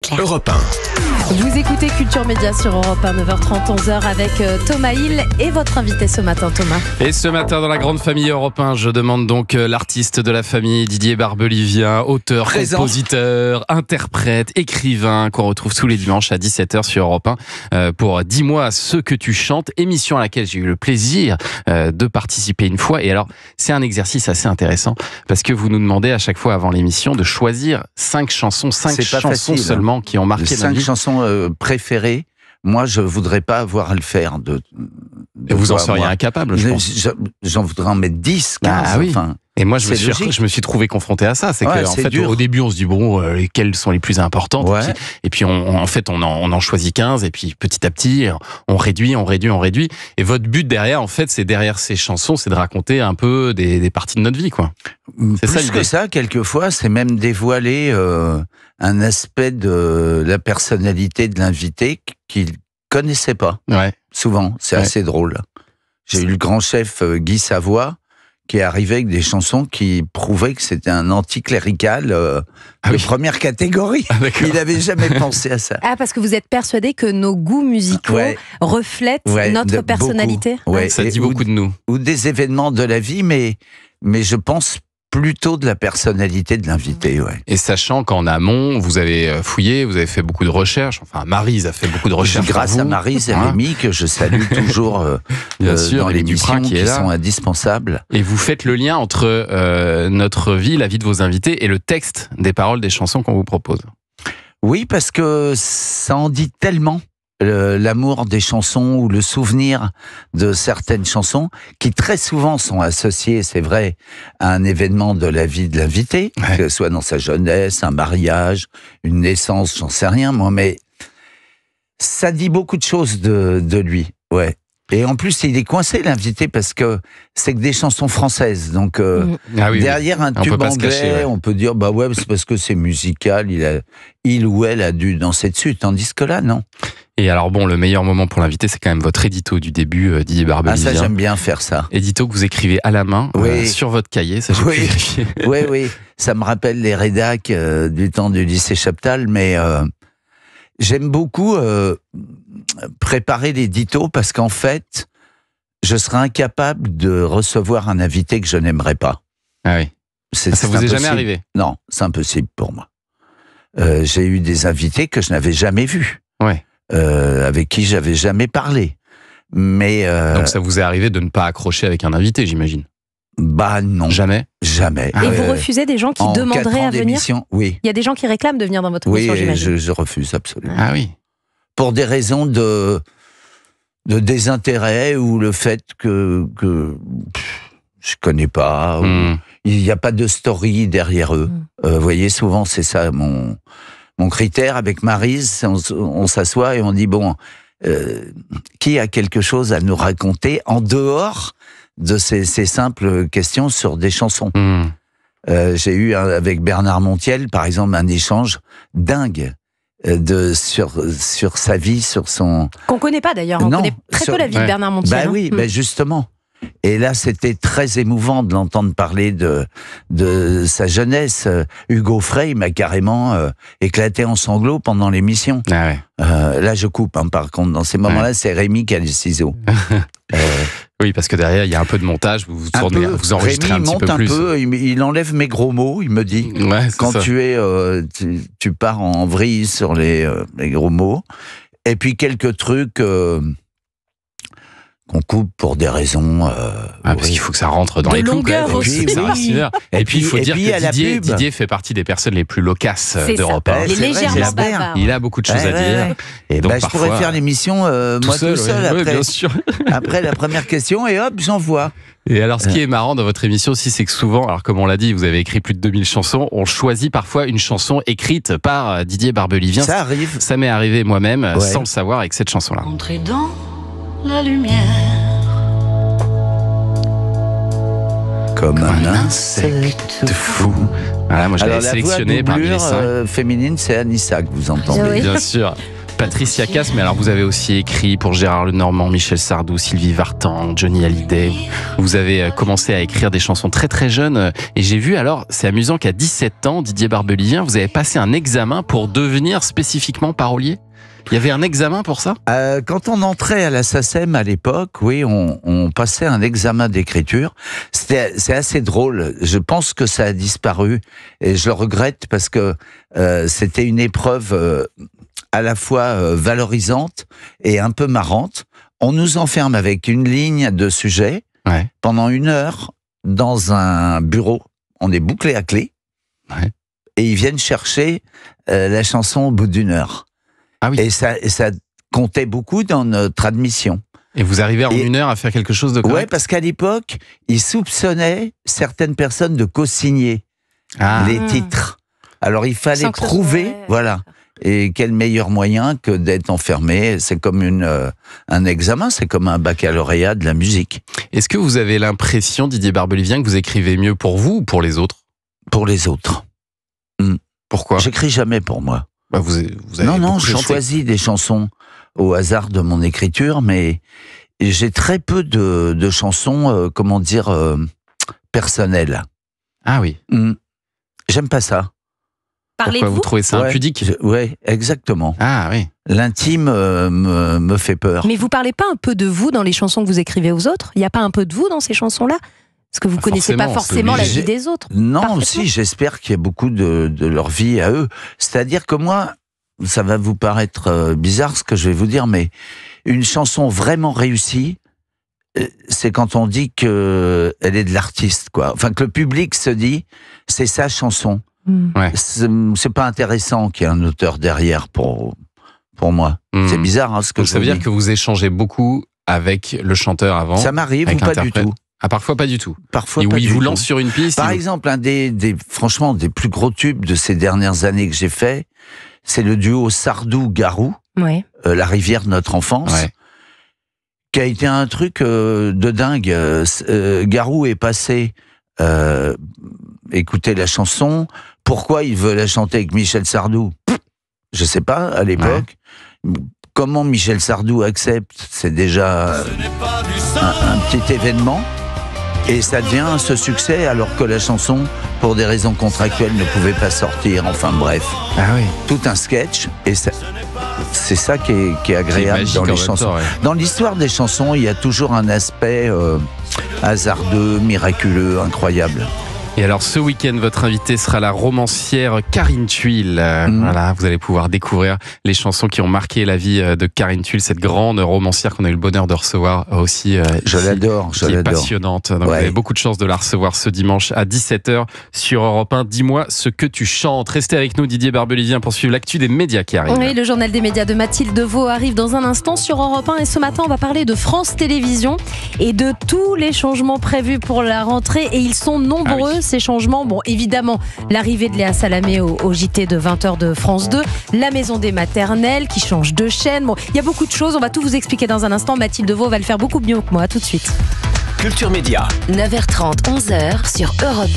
clair. Europe 1. Vous écoutez Culture Média sur Europe 1, 9h30, 11h avec Thomas Hill et votre invité ce matin, Thomas. Et ce matin, dans la grande famille Europe 1, je demande donc l'artiste de la famille, Didier Barbelivien, auteur, compositeur, interprète, écrivain, qu'on retrouve tous les dimanches à 17h sur Europe 1 pour Dis-moi ce que tu chantes, émission à laquelle j'ai eu le plaisir de participer une fois. Et alors, c'est un exercice assez intéressant parce que vous nous demandez à chaque fois avant l'émission de choisir 5 chansons, 5 chansons facile, seulement qui ont marqué ma vie. 5 chansons préférées. Moi, je voudrais pas avoir à le faire. Et vous en seriez incapable, je pense. J'en voudrais en mettre 10, 15. Ah oui. Enfin, et moi, je me suis trouvé confronté à ça. C'est qu'en fait, au début, on se dit, bon, lesquelles sont les plus importantes. Ouais. Et puis, on en choisit 15. Et puis, petit à petit, on réduit. Et votre but derrière, en fait, c'est derrière ces chansons, c'est de raconter un peu des parties de notre vie, quoi. C'est plus que ça, quelquefois, c'est même dévoiler un aspect de la personnalité de l'invité qu'il connaissait pas. Ouais. Souvent, c'est assez drôle. J'ai eu le grand chef Guy Savoie qui est arrivé avec des chansons qui prouvaient que c'était un anticlérical de première catégorie. Il n'avait jamais pensé à ça. Ah, parce que vous êtes persuadé que nos goûts musicaux reflètent notre personnalité. Ça dit beaucoup de nous. Ou des événements de la vie, mais je pense plutôt de la personnalité de l'invité, Et sachant qu'en amont, vous avez fouillé, vous avez fait beaucoup de recherches. Enfin, Maryse a fait beaucoup de recherches. Grâce à Maryse et Rémi, que je salue toujours dans l'émission, qui sont indispensables. Et vous faites le lien entre notre vie, la vie de vos invités, et le texte des paroles des chansons qu'on vous propose. Oui, parce que ça en dit tellement. L'amour des chansons ou le souvenir de certaines chansons qui très souvent sont associées, c'est vrai, à un événement de la vie de l'invité, que ce soit dans sa jeunesse, un mariage, une naissance, j'en sais rien moi, mais ça dit beaucoup de choses de lui, Et en plus, il est coincé, l'invité, parce que c'est que des chansons françaises. Donc, derrière un tube anglais, on peut dire, c'est parce que c'est musical, il ou elle a dû danser dessus, tandis que là, non. Et alors le meilleur moment pour l'inviter, c'est quand même votre édito du début, Didier Barbelivien. Ah, ça, j'aime bien faire ça. Édito que vous écrivez à la main, sur votre cahier, ça j'ai pu vérifier. Oui, ça me rappelle les rédacs du temps du lycée Chaptal, mais j'aime beaucoup préparer l'édito parce qu'en fait, je serais incapable de recevoir un invité que je n'aimerais pas. Ah oui. Ça vous est jamais arrivé? Non, c'est impossible pour moi. J'ai eu des invités que je n'avais jamais vus. Avec qui j'avais jamais parlé. Mais donc ça vous est arrivé de ne pas accrocher avec un invité, j'imagine? Non. Jamais. Et vous refusez des gens qui demanderaient à venir? Oui. Il y a des gens qui réclament de venir dans votre émission, j'imagine. Oui, je refuse absolument. Ah oui. Pour des raisons de désintérêt ou le fait que je connais pas. Il n'y a pas de story derrière eux. Vous voyez, souvent c'est ça mon critère. Avec Maryse, on s'assoit et on dit qui a quelque chose à nous raconter en dehors de ces simples questions sur des chansons. J'ai eu avec Bernard Montiel, par exemple, un échange dingue sur sa vie, sur son... Qu'on connaît pas d'ailleurs, on connaît très peu la vie de Bernard Montiel. Oui, justement. Et là, c'était très émouvant de l'entendre parler de sa jeunesse. Hugo Frey m'a carrément éclaté en sanglots pendant l'émission. Là, je coupe, par contre. Dans ces moments-là, c'est Rémi qui a les ciseaux. Oui, parce que derrière, il y a un peu de montage, vous tournez, vous enregistrez Rémi, un petit peu plus. Il enlève mes gros mots, il me dit. Quand tu pars en vrille sur les gros mots. Et puis, quelques trucs... qu'on coupe pour des raisons... parce qu'il faut que ça rentre dans les clous. Et puis, il faut dire que Didier fait partie des personnes les plus loquaces d'Europe 1. Il est légèrement bavard. Il a beaucoup de choses à dire. Et donc, je pourrais faire l'émission moi tout seul après, bien sûr. Après la première question, et hop, j'envoie. Et alors, ce qui est marrant dans votre émission aussi, c'est que souvent, alors comme on l'a dit, vous avez écrit plus de 2000 chansons, on choisit parfois une chanson écrite par Didier Barbelivien. Ça arrive. Ça m'est arrivé moi-même, sans le savoir, avec cette chanson-là. Entrez dans la lumière comme un insecte fou. Voilà, moi je l'avais sélectionné parmi les 5. Féminine, c'est Anissa que vous entendez. Bien sûr. Patricia Cass, mais alors vous avez aussi écrit pour Gérard Lenormand, Michel Sardou, Sylvie Vartan, Johnny Hallyday. Vous avez commencé à écrire des chansons très très jeunes. Et j'ai vu, alors, c'est amusant qu'à 17 ans, Didier Barbelivien, vous avez passé un examen pour devenir spécifiquement parolier. Il y avait un examen pour ça ? Quand on entrait à la SACEM à l'époque, oui, on passait un examen d'écriture. C'est assez drôle. Je pense que ça a disparu et je le regrette parce que c'était une épreuve à la fois valorisante et un peu marrante. On nous enferme avec une ligne de sujet pendant 1 heure dans un bureau. On est bouclé à clé et ils viennent chercher la chanson au bout d'1 heure. Ah oui. Et ça comptait beaucoup dans notre admission. Et vous arrivez en 1 heure à faire quelque chose de correct ? Ouais, parce qu'à l'époque, ils soupçonnaient certaines personnes de co-signer les titres. Alors il fallait prouver, voilà. Et quel meilleur moyen que d'être enfermé. C'est comme un examen, c'est comme un baccalauréat de la musique. Est-ce que vous avez l'impression, Didier Barbelivien, que vous écrivez mieux pour vous ou pour les autres ? Pour les autres. Pourquoi ? J'écris jamais pour moi. Bah vous avez non, je choisis des chansons au hasard de mon écriture, mais j'ai très peu de chansons, personnelles. Ah oui. J'aime pas ça. Pourquoi vous trouvez ça impudique ? Oui, exactement. Ah oui. L'intime me fait peur. Mais vous parlez pas un peu de vous dans les chansons que vous écrivez aux autres ? Il n'y a pas un peu de vous dans ces chansons-là ? Parce que vous connaissez pas forcément la vie des autres. Non, si, j'espère qu'il y a beaucoup de leur vie à eux. C'est-à-dire que moi, ça va vous paraître bizarre ce que je vais vous dire, mais une chanson vraiment réussie, c'est quand on dit que elle est de l'artiste, quoi. Enfin, que le public se dit, c'est sa chanson. Ouais. C'est pas intéressant qu'il y ait un auteur derrière pour moi. C'est bizarre, hein, ce que donc je ça veut vous dire dis. que vous échangez beaucoup avec le chanteur avant ? Ça m'arrive ou pas du tout. Ah, parfois pas du tout. Parfois et pas où il du vous tout. lance sur une piste. Par exemple, franchement, des plus gros tubes de ces dernières années que j'ai fait, c'est le duo Sardou-Garou, La rivière de notre enfance, qui a été un truc de dingue. Garou est passé écouter la chanson. Pourquoi il veut la chanter avec Michel Sardou ? Je sais pas, à l'époque. Comment Michel Sardou accepte, c'est déjà un petit événement. Et ça devient ce succès alors que la chanson, pour des raisons contractuelles, ne pouvait pas sortir. Enfin bref, tout un sketch. Et c'est ça qui est agréable dans les chansons. Dans l'histoire des chansons, il y a toujours un aspect hasardeux, miraculeux, incroyable. Et alors ce week-end, votre invitée sera la romancière Karine Thuil. Voilà, vous allez pouvoir découvrir les chansons qui ont marqué la vie de Karine Thuil, cette grande romancière qu'on a eu le bonheur de recevoir aussi. Je l'adore, qui est passionnante. Donc vous avez beaucoup de chance de la recevoir ce dimanche à 17h sur Europe 1. Dis-moi ce que tu chantes. Restez avec nous, Didier Barbelivien, pour suivre l'actu des médias qui arrivent. Oui, le journal des médias de Mathilde Deveau arrive dans un instant sur Europe 1. Et ce matin, on va parler de France Télévisions et de tous les changements prévus pour la rentrée. Et ils sont nombreux. Ces changements, bon, évidemment, l'arrivée de Léa Salamé au JT de 20h de France 2, la maison des maternelles qui change de chaîne. Bon, il y a beaucoup de choses, on va tout vous expliquer dans un instant. Mathilde Deveau va le faire beaucoup mieux que moi, tout de suite. Culture Média. 9h30, 11h sur Europe